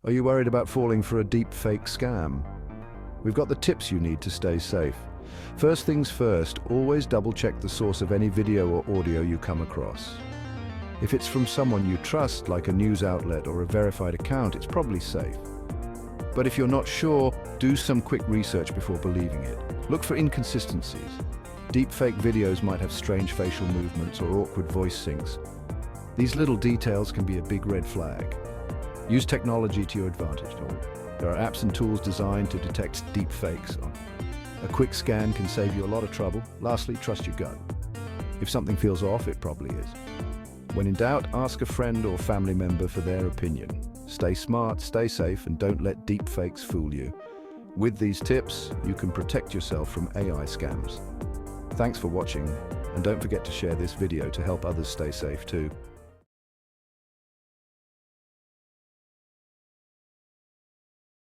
Are you worried about falling for a deepfake scam? We've got the tips you need to stay safe. First things first, always double-check the source of any video or audio you come across. If it's from someone you trust, like a news outlet or a verified account, it's probably safe. But if you're not sure, do some quick research before believing it. Look for inconsistencies. Deepfake videos might have strange facial movements or awkward voice syncs. These little details can be a big red flag. Use technology to your advantage. There are apps and tools designed to detect deepfakes. A quick scan can save you a lot of trouble. Lastly, trust your gut. If something feels off, it probably is. When in doubt, ask a friend or family member for their opinion. Stay smart, stay safe, and don't let deepfakes fool you. With these tips, you can protect yourself from AI scams. Thanks for watching, and don't forget to share this video to help others stay safe too.